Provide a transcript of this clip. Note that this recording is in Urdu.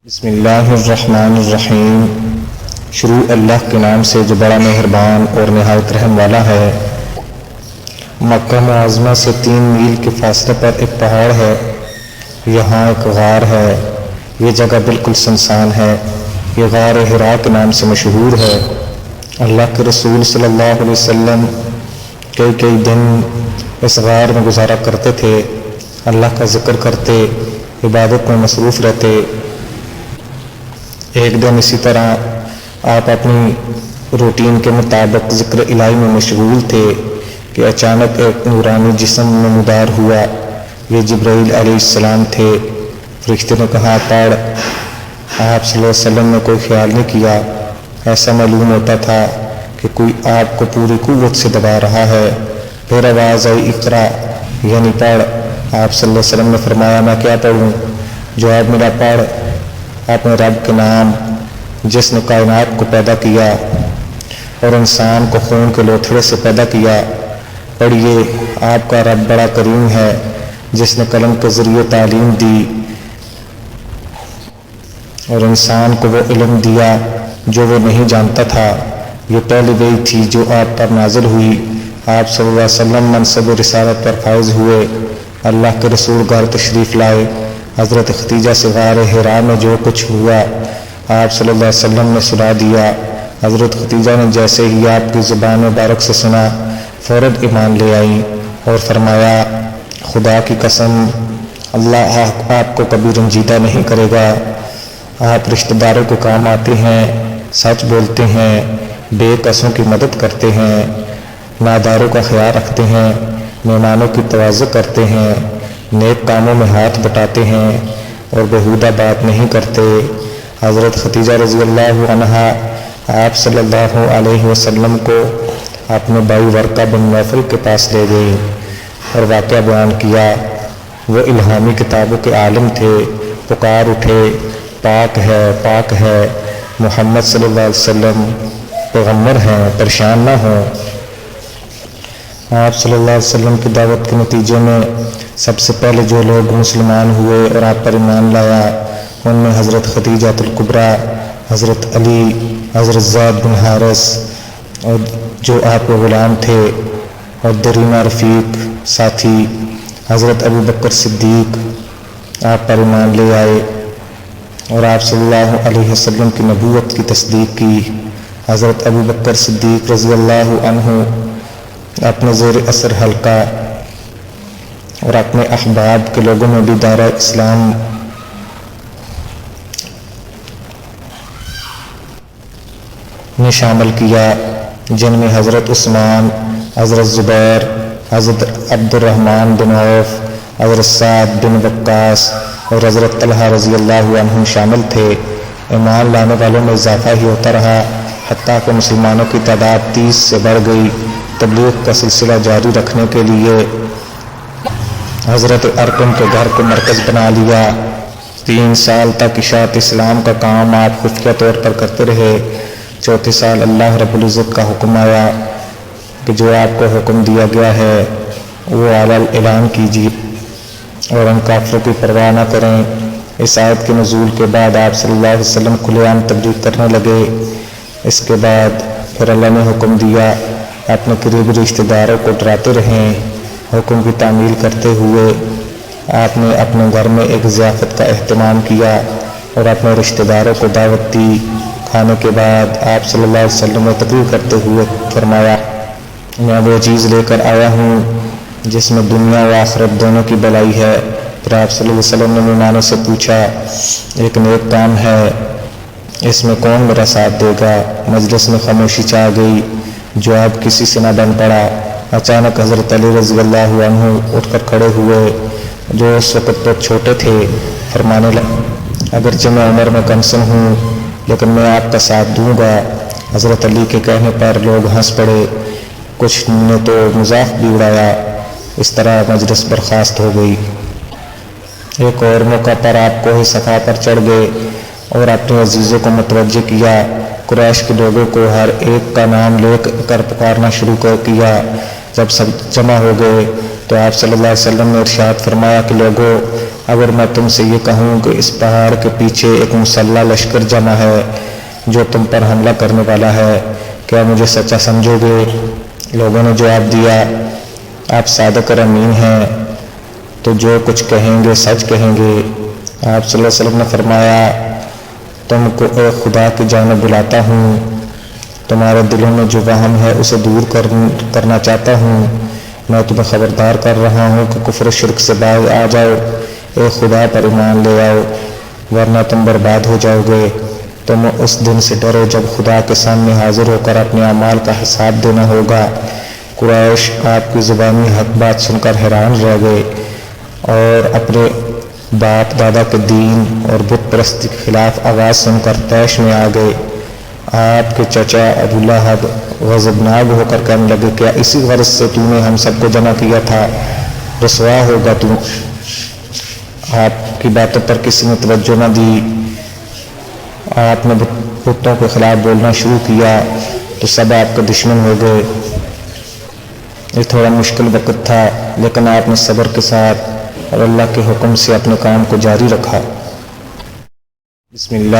بسم اللہ الرحمن الرحیم۔ شروع اللہ کے نام سے جو بڑا مہربان اور نہایت رحم والا ہے۔ مکہ معظمہ سے 3 میل کے فاصلے پر ایک پہاڑ ہے، یہاں ایک غار ہے۔ یہ جگہ بالکل سنسان ہے۔ یہ غار حرا کے نام سے مشہور ہے۔ اللہ کے رسول صلی اللہ علیہ وسلم کئی دن اس غار میں گزارا کرتے تھے، اللہ کا ذکر کرتے، عبادت میں مصروف رہتے۔ ایک دن اسی طرح آپ اپنی روٹین کے مطابق ذکر الہی میں مشغول تھے کہ اچانک ایک نورانی جسم نمودار ہوا۔ یہ جبرائیل علیہ السلام تھے۔ فرشتے نے کہا پڑھ۔ آپ صلی اللہ علیہ وسلم نے کوئی خیال نہیں کیا۔ ایسا معلوم ہوتا تھا کہ کوئی آپ کو پوری قوت سے دبا رہا ہے۔ پھر آواز آئی اقرا، یعنی پڑھ۔ آپ صلی اللہ علیہ وسلم نے فرمایا میں کیا پڑھوں؟ جواب ملا پڑھ اپنے رب کے نام جس نے کائنات کو پیدا کیا اور انسان کو خون کے لوتھڑے سے پیدا کیا۔ پڑھیے آپ کا رب بڑا کریم ہے جس نے قلم کے ذریعے تعلیم دی اور انسان کو وہ علم دیا جو وہ نہیں جانتا تھا۔ یہ پہلی وحی تھی جو آپ پر نازل ہوئی۔ آپ صلی اللہ علیہ وسلم منصب رسالت پر فائز ہوئے۔ اللہ کے رسول گھر تشریف لائے۔ حضرت خدیجہ سے غار حرا میں جو کچھ ہوا آپ صلی اللہ علیہ وسلم نے سنا دیا۔ حضرت خدیجہ نے جیسے ہی آپ کی زبان مبارک سے سنا فوراً ایمان لے آئیں اور فرمایا خدا کی قسم اللہ آپ کو کبھی رنجیدہ نہیں کرے گا۔ آپ رشتہ داروں کے کام آتے ہیں، سچ بولتے ہیں، بے کسوں کی مدد کرتے ہیں، ناداروں کا خیال رکھتے ہیں، مہمانوں کی توازو کرتے ہیں، نیک کاموں میں ہاتھ بٹاتے ہیں اور بےہودہ بات نہیں کرتے۔ حضرت خدیجہ رضی اللہ عنہا آپ صلی اللہ علیہ وسلم کو اپنے بھائی ورقہ بن نوفل کے پاس لے گئی اور واقعہ بیان کیا۔ وہ الہامی کتابوں کے عالم تھے۔ پکار اٹھے پاک ہے محمد صلی اللہ علیہ وسلم پیغمبر ہیں، پریشان نہ ہوں۔ آپ صلی اللہ علیہ وسلم کی دعوت کے نتیجے میں سب سے پہلے جو لوگ مسلمان ہوئے اور آپ پر ایمان لایا ان میں حضرت خدیجہ الکبریٰ، حضرت علی، حضرت زید بن حارث اور جو آپ کے غلام تھے اور دریمہ رفیق ساتھی حضرت ابو بکر صدیق آپ پر ایمان لے آئے اور آپ صلی اللہ علیہ وسلم کی نبوت کی تصدیق کی۔ حضرت ابو بکر صدیق رضی اللہ عنہ اپنے زیر اثر حلقہ اور اپنے احباب کے لوگوں میں بھی دائرہ اسلام نے شامل کیا، جن میں حضرت عثمان، حضرت زبیر، حضرت عبد الرحمن بن عوف، حضرت سعد بن وقاص اور حضرت طلحہ رضی اللہ عنہم شامل تھے۔ ایمان لانے والوں میں اضافہ ہی ہوتا رہا حتیٰ کہ مسلمانوں کی تعداد 30 سے بڑھ گئی۔ تبلیغ کا سلسلہ جاری رکھنے کے لیے حضرت ارقم کے گھر کو مرکز بنا لیا۔ 3 سال تک اشاعت اسلام کا کام آپ خفیہ طور پر کرتے رہے۔ 4تھے سال اللہ رب العزت کا حکم آیا کہ جو آپ کو حکم دیا گیا ہے وہ اعلان اعلان کیجیے اور ان کافروں کی پرواہ نہ کریں۔ اس آیت کے نزول کے بعد آپ صلی اللہ علیہ وسلم کھلے عام تبلیغ کرنے لگے۔ اس کے بعد پھر اللہ نے حکم دیا اپنے قریبی رشتہ داروں کو ڈراتے رہیں۔ حکم کی تعمیل کرتے ہوئے آپ نے اپنے گھر میں ایک ضیافت کا اہتمام کیا اور اپنے رشتہ داروں کو دعوت دی۔ کھانے کے بعد آپ صلی اللہ علیہ وسلم نے تقریر کرتے ہوئے فرمایا میں وہ چیز لے کر آیا ہوں جس میں دنیا و آخرت دونوں کی بھلائی ہے۔ پھر آپ صلی اللہ علیہ وسلم نے مہمانوں سے پوچھا ایک نیک کام ہے، اس میں کون میرا ساتھ دے گا؟ مجلس میں خاموشی چھا گئی، جواب کسی سے نہ بن پڑا۔ اچانک حضرت علی رضی اللہ عنہ اٹھ کر کھڑے ہوئے جو اس وقت بہت چھوٹے تھے، فرمانے لگے اگرچہ میں عمر میں کمسن ہوں لیکن میں آپ کا ساتھ دوں گا۔ حضرت علی کے کہنے پر لوگ ہنس پڑے، کچھ نے تو مذاق بھی اڑایا۔ اس طرح مجلس برخاست ہو گئی۔ ایک اور موقع پر آپ کوہ صفا پر چڑھ گئے اور اپنے عزیزوں کو متوجہ کیا۔ قریش کے لوگوں کو ہر ایک کا نام لے کر پکارنا شروع کیا۔ جب سب جمع ہو گئے تو آپ صلی اللہ علیہ وسلم نے ارشاد فرمایا کہ لوگوں، اگر میں تم سے یہ کہوں کہ اس پہاڑ کے پیچھے ایک مسلح لشکر جمع ہے جو تم پر حملہ کرنے والا ہے، کیا مجھے سچا سمجھو گے؟ لوگوں نے جواب دیا، آپ صادق اور امین ہیں، تو جو کچھ کہیں گے سچ کہیں گے۔ آپ صلی اللہ علیہ وسلم نے فرمایا، تم کو اے خدا کی جانب بلاتا ہوں، تمہارے دلوں میں جو وہم ہے اسے دور کرنا چاہتا ہوں۔ میں تمہیں خبردار کر رہا ہوں کہ کفر و شرک سے باز آ جاؤ، اے خدا پر ایمان لے آؤ، ورنہ تم برباد ہو جاؤ گے۔ تم اس دن سے ڈرو جب خدا کے سامنے حاضر ہو کر اپنے اعمال کا حساب دینا ہوگا۔ قریش آپ کی زبانی حق بات سن کر حیران رہ گئے اور اپنے باپ دادا کے دین اور بت پرستی کے خلاف آواز سن کر طیش میں آ گئے۔ آپ کے چچا ابو لہب غضبناک ہو کر کہنے لگے، کیا اسی غرض سے تو نے ہم سب کو جمع کیا تھا؟ رسوا ہوگا تو۔ آپ کی باتوں پر کسی نے توجہ نہ دی۔ آپ نے بتوں کے خلاف بولنا شروع کیا تو سب آپ کے دشمن ہو گئے۔ یہ تھوڑا مشکل وقت تھا، لیکن آپ نے صبر کے ساتھ اور اللہ کے حکم سے اپنے کام کو جاری رکھا۔ بسم اللہ۔